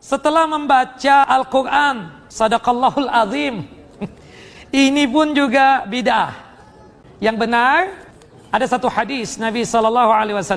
setelah membaca Al-Quran, sadaqallahul azim, ini pun juga bid'ah. Yang benar, ada satu hadis Nabi SAW,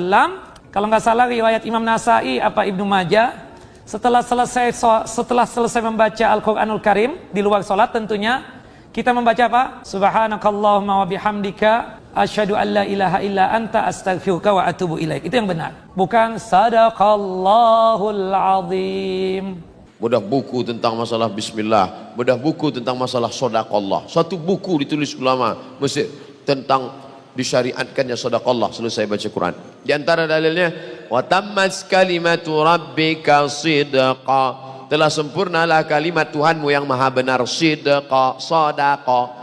kalau nggak salah riwayat Imam Nasai apa Ibnu Majah, setelah selesai membaca Al-Quranul Karim di luar sholat tentunya, kita membaca apa? Subhanakallahumma wa bihamdika asyhadu an la ilaha illa anta astaghfiruka wa atubu ilaik. Itu yang benar. Bukan sadaqallahul azim. Bedah buku tentang masalah bismillah, bedah buku tentang masalah sadaqallah. Satu buku ditulis ulama Mesir tentang disyariatkannya sadaqallah selesai baca Quran. Di antara dalilnya wa tammat kalimatu rabbika sidqa, telah sempurnalah kalimat Tuhanmu yang maha benar, sidqa, sadaqa.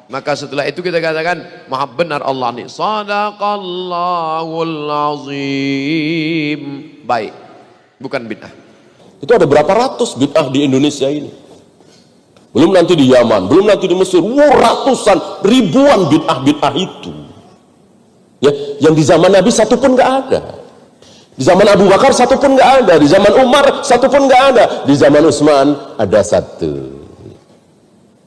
Maka setelah itu kita katakan maha benar Allah ni, sadaqallahul azim. Baik, bukan bid'ah. Itu ada berapa ratus bid'ah di Indonesia ini, belum nanti di Yaman, belum nanti di Mesir. Ratusan, ribuan bid'ah itu ya, yang di zaman Nabi satu pun nggak ada, di zaman Abu Bakar satu pun nggak ada, di zaman Umar satu pun nggak ada, di zaman Utsman ada satu,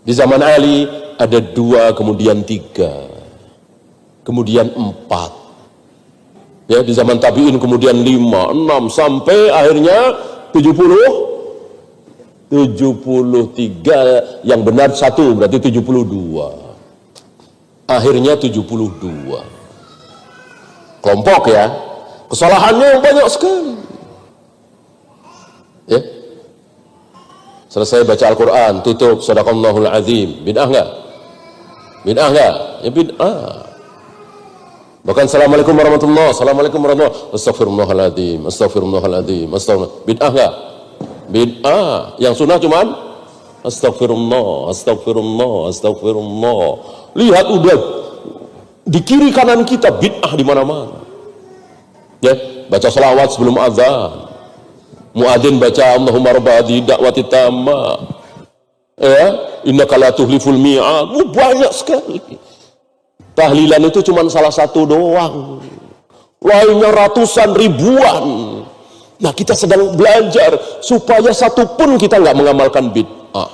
di zaman Ali ada dua, kemudian tiga, kemudian empat, ya, di zaman tabi'in kemudian 5, 6, sampai akhirnya 73, yang benar satu, berarti 72, akhirnya 72 kelompok ya. Kesalahannya banyak sekali ya. Selesai baca Al-Quran, tutup sadaqallahul azim, bid'ah enggak? Bid'ah enggak? Ya bid'ah. Bahkan assalamualaikum warahmatullahi, assalamualaikum warahmatullahi, astagfirullahaladzim, astagfirullahaladzim, astagfirullah. Bid'ah enggak? Bid'ah. Yang sunnah cuman astagfirullah, astagfirullah, astagfirullah. Lihat udah di kiri kanan kita bid'ah di mana-mana. Ya, baca salawat sebelum azan. Muadzin baca Allahumma rabb hadhihi da'wati tammah. Ya, innaka la tuhliful mi'ad. Banyak sekali. Tahlilan itu cuma salah satu doang, lainnya ratusan, ribuan. Nah, kita sedang belajar supaya satu pun kita nggak mengamalkan bid'ah.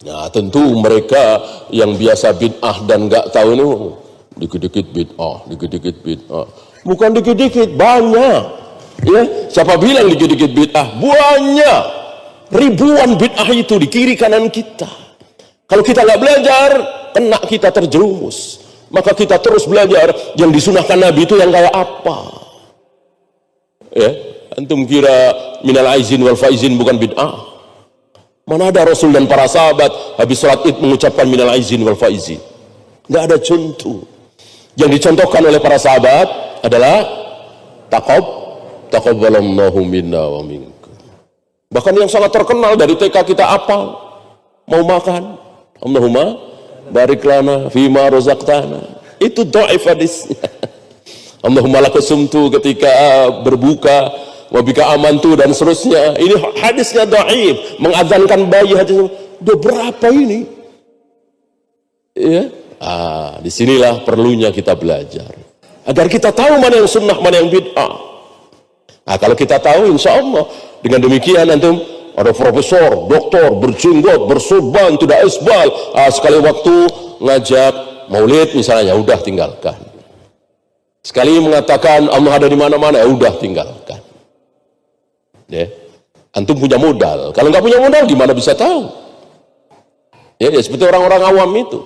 Nah, tentu mereka yang biasa bid'ah dan nggak tahu ini, dikit-dikit bid'ah, dikit-dikit bid'ah. Bukan dikit-dikit, banyak. Ya, siapa bilang dikit-dikit bid'ah? Banyak, ribuan bid'ah itu di kiri kanan kita. Kalau kita nggak belajar, kena kita terjerumus. Maka kita terus belajar yang disunahkan Nabi itu yang kayak apa. Ya, antum kira minal aizin wal faizin bukan bid'ah? Mana ada Rasul dan para sahabat habis sholat id mengucapkan minal aizin wal faizin? Nggak ada contoh. Yang dicontohkan oleh para sahabat adalah taqabbalallahu minna wa minkum. Bahkan yang sangat terkenal dari TK kita apa? Mau makan, Allahumma barik lana fima razaqtana. Itu dhaif hadisnya. Allahumma lakasumtu ketika berbuka, wa bika amantu dan seterusnya. Ini hadisnya dhaif, mengadzankan bayi hadisnya. Udah berapa ini? Ya. Disinilah perlunya kita belajar agar kita tahu mana yang sunnah, mana yang bid'ah. Kalau kita tahu, insya Allah dengan demikian antum ada profesor, doktor, berjenggot, bersorban, tidak isbal, sekali waktu ngajak maulid misalnya, udah tinggalkan. Sekali mengatakan Allah ada di mana-mana, ya udah tinggalkan. Ya, antum punya modal. Kalau nggak punya modal, gimana bisa tahu? Ya, seperti orang-orang awam itu.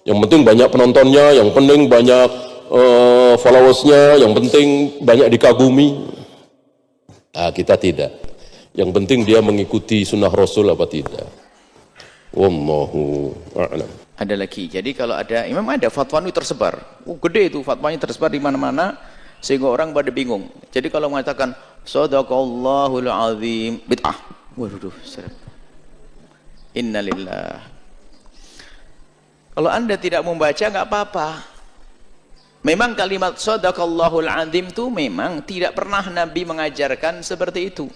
Yang penting banyak penontonnya, yang penting banyak followersnya, yang penting banyak dikagumi. Kita tidak. Yang penting dia mengikuti sunnah Rasul apa tidak. Wallahu a'lam. Ada lagi. Jadi kalau ada, memang ada fatwa itu tersebar. Gede itu fatwanya tersebar di mana-mana sehingga orang pada bingung. Jadi kalau mengatakan shadaqallahul azim, bid'ah. Waduh, innalillah. Kalau Anda tidak membaca nggak apa-apa. Memang kalimat shadaqallahul azim itu memang tidak pernah Nabi mengajarkan seperti itu.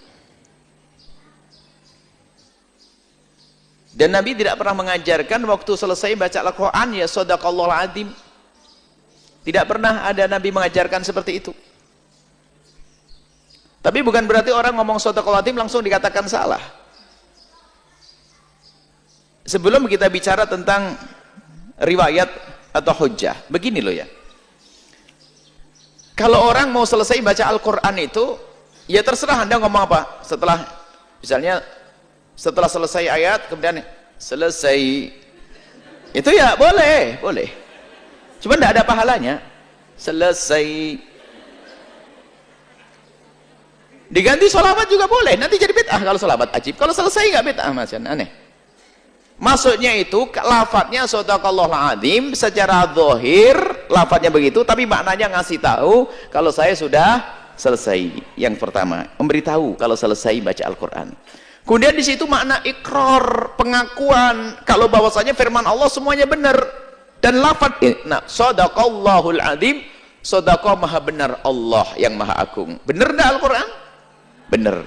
Dan Nabi tidak pernah mengajarkan waktu selesai baca Al-Quran ya shadaqallahul azim. Tidak pernah ada Nabi mengajarkan seperti itu. Tapi bukan berarti orang ngomong shadaqallahul adzim langsung dikatakan salah. Sebelum kita bicara tentang riwayat atau hujjah, begini loh ya. Kalau orang mau selesai baca Al-Quran itu, ya terserah Anda ngomong apa. Setelah, misalnya, setelah selesai ayat, kemudian selesai. Itu ya boleh, boleh. Cuma tidak ada pahalanya. Selesai. Diganti sholawat juga boleh. Nanti jadi bid'ah kalau sholawat ajib. Kalau selesai nggak bid'ah, macam aneh. Maksudnya itu lafadznya shadaqallahul adzim secara zahir lafadznya begitu, tapi maknanya ngasih tahu kalau saya sudah selesai. Yang pertama, memberitahu kalau selesai baca Al-Quran. Kemudian di situ makna ikrar, pengakuan kalau bahwasanya firman Allah semuanya benar dan lafadz. Nah, shadaqallahul adzim, shadaqah maha benar Allah yang maha agung. Benar enggak Al-Quran? Benar.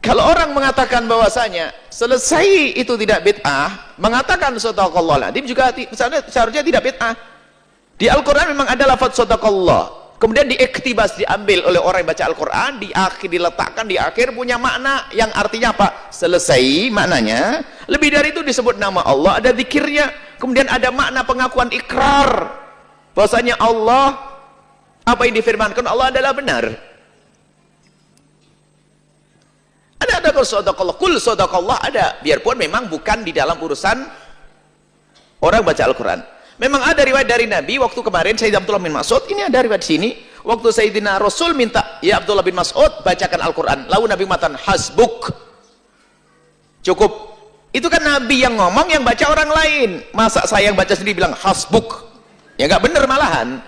Kalau orang mengatakan bahwasanya selesai itu tidak bid'ah, mengatakan shadaqallahul adzim juga seharusnya tidak bid'ah. Di Al-Quran memang ada lafadz shadaqallah. Kemudian diiktibas, diambil oleh orang yang baca Al-Quran, di akhir diletakkan di akhir punya makna yang artinya apa? Selesai maknanya. Lebih dari itu disebut nama Allah, ada zikirnya. Kemudian ada makna pengakuan ikrar bahwasanya Allah, apa yang difirmankan Allah adalah benar. Ada shadaqallah, kul shadaqallah ada, biarpun memang bukan di dalam urusan orang baca Al-Quran. Memang ada riwayat dari Nabi waktu kemarin Sayyidina Abdullah bin Mas'ud, ini ada riwayat di sini, waktu Sayyidina Rasul minta, ya Abdullah bin Mas'ud bacakan Al-Quran, lalu Nabi mengatakan hasbuk, cukup. Itu kan Nabi yang ngomong, yang baca orang lain. Masa saya yang baca sendiri bilang hasbuk? Ya nggak bener malahan.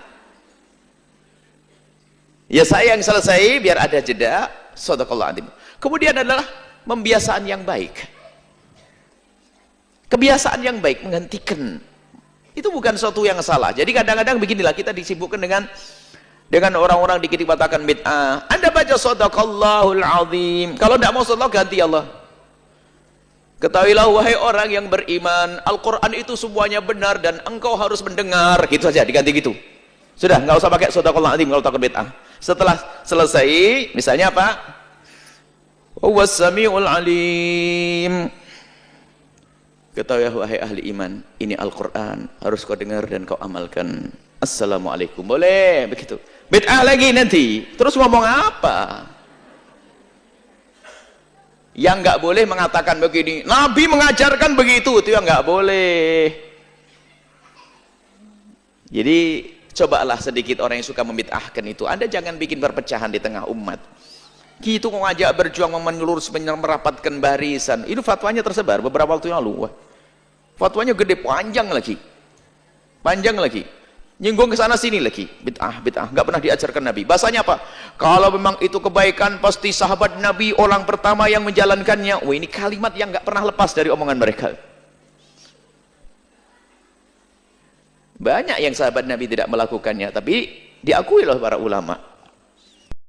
Ya saya yang selesai biar ada jeda. Shadaqallahu adzim. Kemudian adalah pembiasaan yang baik. Kebiasaan yang baik menghentikan. Itu bukan sesuatu yang salah. Jadi kadang-kadang beginilah kita disibukkan dengan orang-orang dikit katakan bid'ah. Anda baca shadaqallahul adzim. Kalau tidak mau shadaqah ganti Allah. Ketahuilah wahai orang yang beriman, Al-Quran itu semuanya benar dan engkau harus mendengar. Gitu saja, diganti gitu. Sudah, nggak usah pakai shadaqallahul adzim kalau takut bid'ah. Setelah selesai, misalnya apa? Huwas samiul alim. Ketahuilah wahai ahli iman, ini Al-Quran harus kau dengar dan kau amalkan. Assalamualaikum. Boleh begitu. Bid'ah lagi nanti. Terus ngomong apa? Yang nggak boleh mengatakan begini, Nabi mengajarkan begitu, itu yang nggak boleh. Jadi cobalah sedikit orang yang suka membid'ahkan itu. Anda jangan bikin perpecahan di tengah umat. Gitu kok ngajak berjuang menelurus merapatkan barisan. Itu fatwanya tersebar beberapa waktu yang lalu. Wah, fatwanya gede, panjang lagi. Panjang lagi. Nyinggung ke sana sini lagi. Bid'ah, nggak pernah diajarkan Nabi. Bahasanya apa? Kalau memang itu kebaikan, pasti sahabat Nabi orang pertama yang menjalankannya. Wah, ini kalimat yang nggak pernah lepas dari omongan mereka. Banyak yang sahabat Nabi tidak melakukannya, tapi diakui oleh para ulama.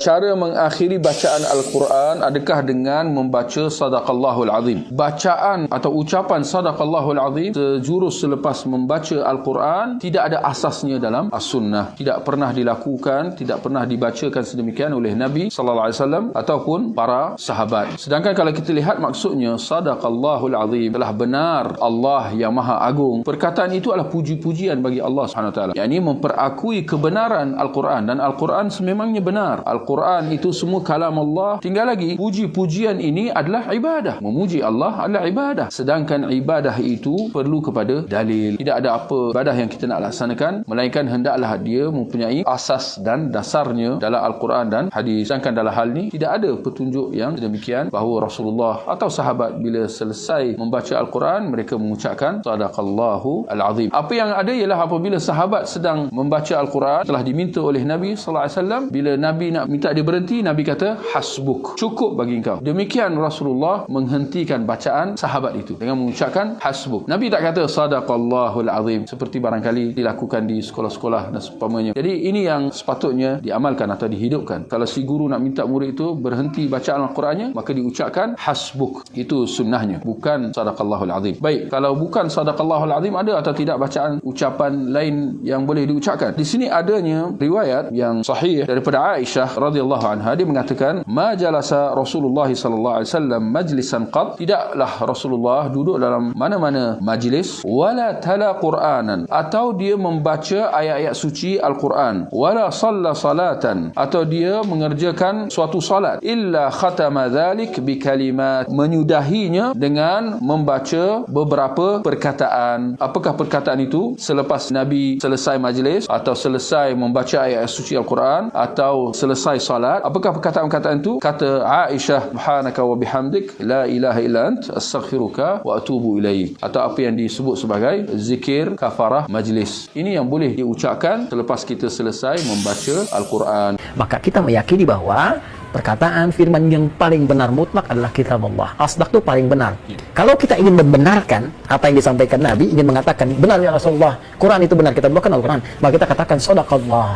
Cara mengakhiri bacaan Al-Quran adakah dengan membaca Sadaqallahul Azim? Bacaan atau ucapan Sadaqallahul Azim sejurus selepas membaca Al-Quran tidak ada asasnya dalam As-Sunnah. Tidak pernah dilakukan, tidak pernah dibacakan sedemikian oleh Nabi SAW ataupun para sahabat. Sedangkan kalau kita lihat maksudnya Sadaqallahul Azim telah benar Allah yang Maha Agung. Perkataan itu adalah puji-pujian bagi Allah SWT. Yang ini memperakui kebenaran Al-Quran dan Al-Quran sememangnya benar. Al-Quran itu semua kalam Allah. Tinggal lagi, puji-pujian ini adalah ibadah. Memuji Allah adalah ibadah. Sedangkan ibadah itu perlu kepada dalil. Tidak ada apa ibadah yang kita nak laksanakan, melainkan hendaklah dia mempunyai asas dan dasarnya dalam Al-Quran dan hadis. Sedangkan dalam hal ini tidak ada petunjuk yang demikian bahawa Rasulullah atau sahabat bila selesai membaca Al-Quran, mereka mengucapkan Sadaqallahu Al-Azim. Apa yang ada ialah apabila sahabat sedang membaca Al-Quran, telah diminta oleh Nabi SAW, bila Nabi nak minta dia berhenti, Nabi kata hasbuk, cukup bagi engkau. Demikian Rasulullah menghentikan bacaan sahabat itu dengan mengucapkan hasbuk. Nabi tak kata sadaqallahul azim seperti barangkali dilakukan di sekolah-sekolah dan seumpamanya. Jadi ini yang sepatutnya diamalkan atau dihidupkan. Kalau si guru nak minta murid itu berhenti bacaan Al-Qurannya, maka diucapkan hasbuk. Itu sunnahnya, bukan sadaqallahul azim. Baik, kalau bukan sadaqallahul azim, ada atau tidak bacaan ucapan lain yang boleh diucapkan? Di sini adanya riwayat yang sahih daripada Aisyah radhiyallahu anha. Dia mengatakan, ma jalasa Rasulullah sallallahu alaihi wasallam majlisan qad, tidaklah Rasulullah duduk dalam mana-mana majlis, wala tala Qur'anan, atau dia membaca ayat-ayat suci Al-Quran, wala salla salatan, atau dia mengerjakan suatu salat, illa khatama dhalik bi kalimat, menyudahinya dengan membaca beberapa perkataan. Apakah perkataan itu? Selepas Nabi selesai majlis, atau selesai membaca ayat suci Al-Quran, atau selesai salat, apakah perkataan-perkataan itu? Kata Aisyah, subhanaka wa bihamdik la ilaha illa ant astaghfiruka wa atubu ilaik, atau apa yang disebut sebagai zikir kafarah majlis. Ini yang boleh diucapkan selepas kita selesai membaca Al-Quran. Maka kita meyakini bahwa perkataan firman yang paling benar mutlak adalah kitab Allah. Asdaq itu paling benar. Kalau kita ingin membenarkan apa yang disampaikan Nabi, ingin mengatakan benar ya Rasulullah, Quran itu benar, kita bukan Al-Quran, maka kita katakan sadaqallah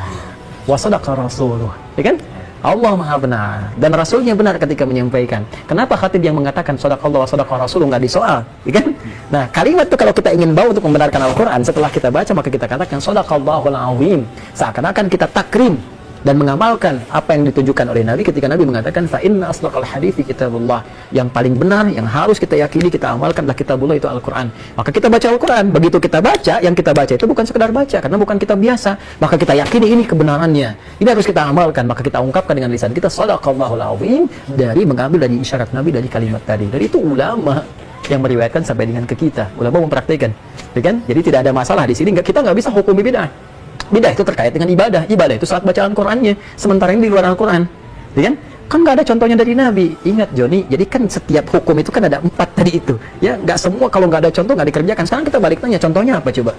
wa sadaqa rasuluh, ya kan? Allah maha benar dan Rasulnya benar ketika menyampaikan. Kenapa khatib yang mengatakan sadaqallah wa sadaqa rasuluh nggak disoal, ya kan? Nah, kalimat itu kalau kita ingin bawa untuk membenarkan Al-Quran, setelah kita baca maka kita katakan sadaqallahul azim, seakan-akan kita takrim dan mengamalkan apa yang ditujukan oleh Nabi ketika Nabi mengatakan fa inna asdaqal hadithi kitabullah, yang paling benar yang harus kita yakini, kita amalkan adalah kitabullah, itu Al-Quran. Maka kita baca Al-Quran, begitu kita baca, yang kita baca itu bukan sekedar baca karena bukan kitab biasa, maka kita yakini ini kebenarannya, ini harus kita amalkan, maka kita ungkapkan dengan lisan kita sadaqallahul azim, dari mengambil dari isyarat Nabi dari kalimat tadi. Dari itu ulama yang meriwayatkan sampai dengan ke kita, ulama mempraktikkan, ya kan? Jadi tidak ada masalah di sini, kita nggak bisa hukum bidah. Bidah itu terkait dengan ibadah. Ibadah itu saat bacaan Qurannya, sementara ini di luar Al-Quran, ya kan? Kan nggak ada contohnya dari Nabi. Ingat Joni, jadi kan setiap hukum itu kan ada 4 tadi itu, ya nggak semua kalau nggak ada contoh nggak dikerjakan. Sekarang kita balik tanya contohnya apa coba?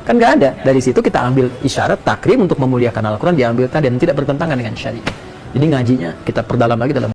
Kan nggak ada. Dari situ kita ambil isyarat takrim untuk memuliakan Al-Quran, diambil tadi dan tidak bertentangan dengan syariat. Jadi ngajinya kita perdalam lagi dalam